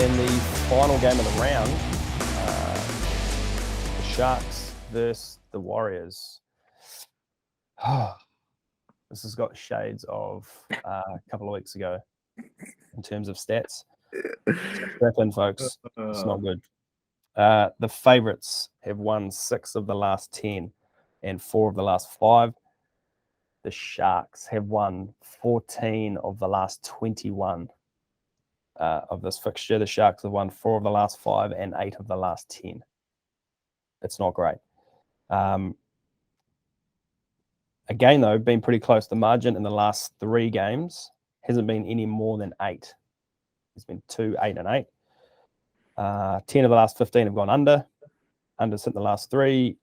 in the final game of the round, the Sharks versus the Warriors. This has got shades of a couple of weeks ago in terms of stats. Strap in, folks. It's not good. The favourites have won 6 of the last 10 and 4 of the last 5. The Sharks have won 14 of the last 21 of this fixture. The Sharks have won 4 of the last 5 and 8 of the last 10. It's not great. Again, though, been pretty close. The margin in the last 3 games hasn't been any more than 8. It's been 2, 8, and 8. 10 of the last 15 have gone under. Unders in the last 3.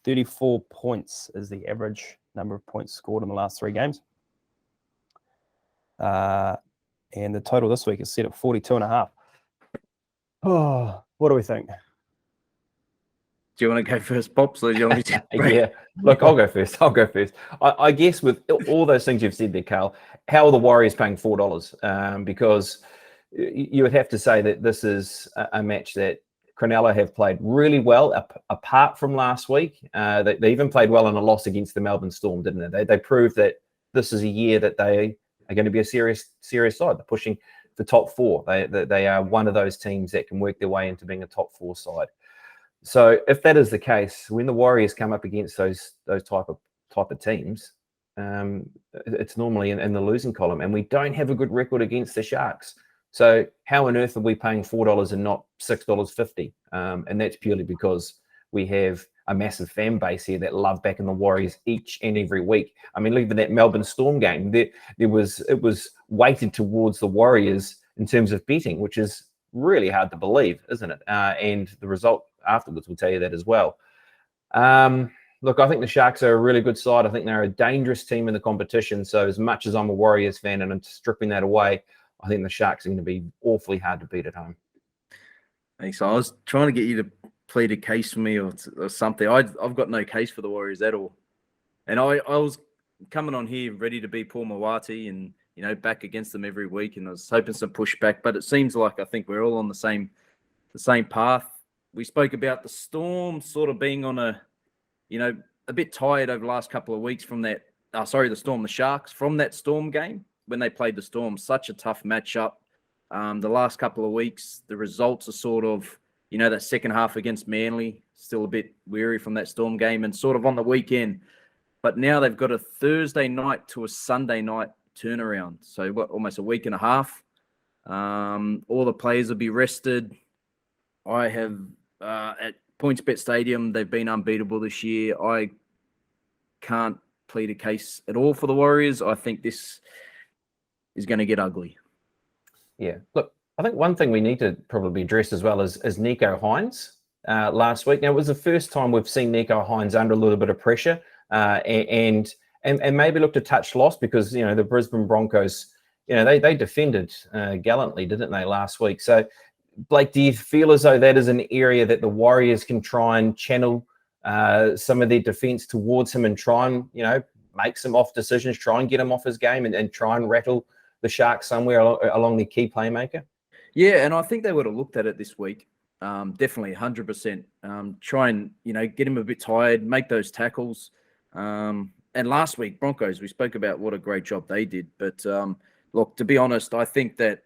34 points is the average number of points scored in the last 3 games. And the total this week is set at 42.5. Oh, what do we think? Do you want to go first, Pops? Or do you want me to? Yeah, look, I'll go first. I guess with all those things you've said there, Carl, how are the Warriors paying $4? Because you would have to say that this is a match that Cronulla have played really well, apart from last week. They even played well in a loss against the Melbourne Storm, didn't they? They proved that this is a year that they are going to be a serious side. They're pushing the top 4. They are one of those teams that can work their way into being a top 4 side. So if that is the case, when the Warriors come up against those type of teams, it's normally in the losing column, and we don't have a good record against the Sharks. So how on earth are we paying $4 and not $6.50? And that's purely because we have a massive fan base here that love backing the Warriors each and every week. I mean, look at that Melbourne Storm game. It was weighted towards the Warriors in terms of betting, which is really hard to believe, isn't it? And the result afterwards will tell you that as well. Look, I think the Sharks are a really good side. I think they're a dangerous team in the competition. So as much as I'm a Warriors fan and I'm stripping that away, I think the Sharks are going to be awfully hard to beat at home. Thanks. I was trying to get you to plead a case for me or something. I've got no case for the Warriors at all. And I was coming on here ready to be Paul Mawati and, back against them every week. And I was hoping some pushback. But it seems like I think we're all on the same path. We spoke about the Storm sort of being on a bit tired over the last couple of weeks from that. The Sharks from that Storm game. When they played the Storm, such a tough matchup. The last couple of weeks, the results are sort of, that second half against Manly, still a bit weary from that Storm game and sort of on the weekend. But now they've got a Thursday night to a Sunday night turnaround. So almost a week and a half. All the players will be rested. I have, at PointsBet Stadium, they've been unbeatable this year. I can't plead a case at all for the Warriors. I think this is going to get ugly. Yeah. Look, I think one thing we need to probably address as well is Nicho Hynes last week. Now, it was the first time we've seen Nicho Hynes under a little bit of pressure and maybe looked a touch lost because, the Brisbane Broncos, they defended gallantly, didn't they, last week? So, Blake, do you feel as though that is an area that the Warriors can try and channel some of their defence towards him and try and, make some off decisions, try and get him off his game and try and rattle the Sharks somewhere along the key playmaker? Yeah, and I think they would have looked at it this week. Definitely 100%. Try and, get him a bit tired, make those tackles. And last week, Broncos, we spoke about what a great job they did. But look, to be honest, I think that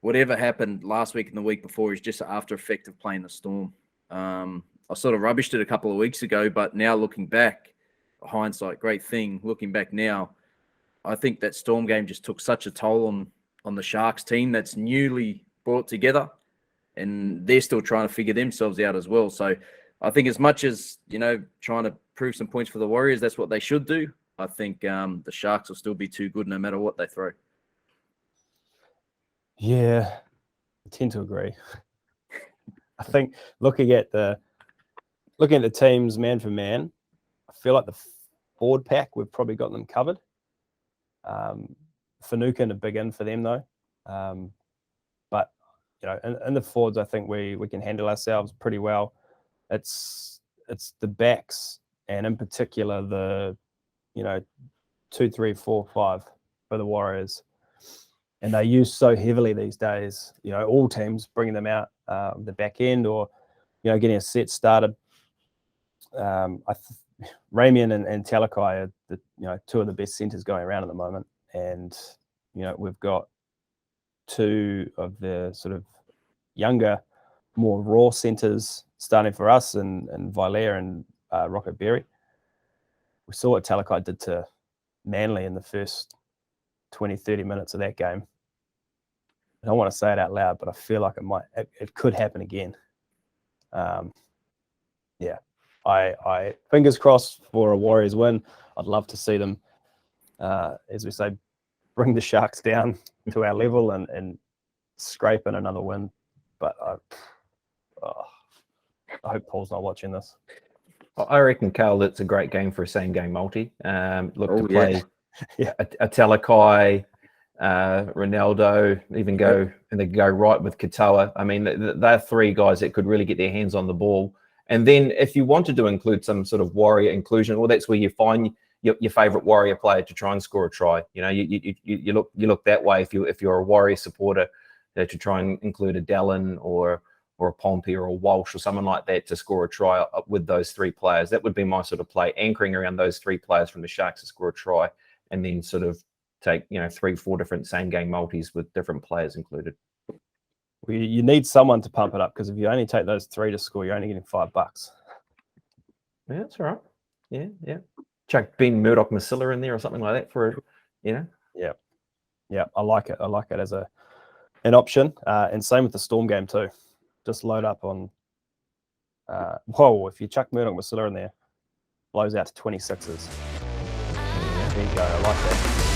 whatever happened last week and the week before is just an after effect of playing the Storm. I sort of rubbished it a couple of weeks ago, but now looking back, hindsight, great thing. Looking back now, I think that Storm game just took such a toll on the Sharks team that's newly brought together, and they're still trying to figure themselves out as well. So I think as much as, trying to prove some points for the Warriors, that's what they should do. I think the Sharks will still be too good no matter what they throw. Yeah, I tend to agree. I think looking at the teams man for man, I feel like the forward pack, we've probably got them covered. Finucane a big in for them though. But in the forwards, I think we can handle ourselves pretty well. It's the backs, and in particular the 2, 3, 4, 5 for the Warriors. and they use so heavily these days. You know, all teams bringing them out the back end, or getting a set started. Ramian and Talakai are the two of the best centers going around at the moment, and we've got two of the sort of younger, more raw centers starting for us, and Villiers and Rocket Berry. We saw what Talakai did to Manly in the first 20-30 minutes of that game. I don't want to say it out loud, but I feel like it could happen again. I fingers crossed for a Warriors win. I'd love to see them, as we say, bring the Sharks down to our level and scrape in another win. But I hope Paul's not watching this. I reckon, Carl, that's a great game for a same-game multi. Look to play a Talakai, Ronaldo, even go and they go right with Katoa. I mean, they're three guys that could really get their hands on the ball. And then if you wanted to include some sort of Warrior inclusion, well, that's where you find your favorite Warrior player to try and score a try. You look that way if you're a Warrior supporter, to try and include a Dallin or a Pompey or a Walsh or someone like that to score a try with those three players. That would be my sort of play, anchoring around those three players from the Sharks to score a try, and then sort of take 3-4 different same game multis with different players included. Well, you need someone to pump it up, because if you only take those three to score, you're only getting $5. Yeah, that's all right. Yeah. Chuck Ben Murdoch Masilla in there or something like that for Yeah, I like it. I like it as an option, and same with the Storm game too. Just load up on. If you chuck Murdoch Masilla in there, blows out to 26s. There you go. I like that.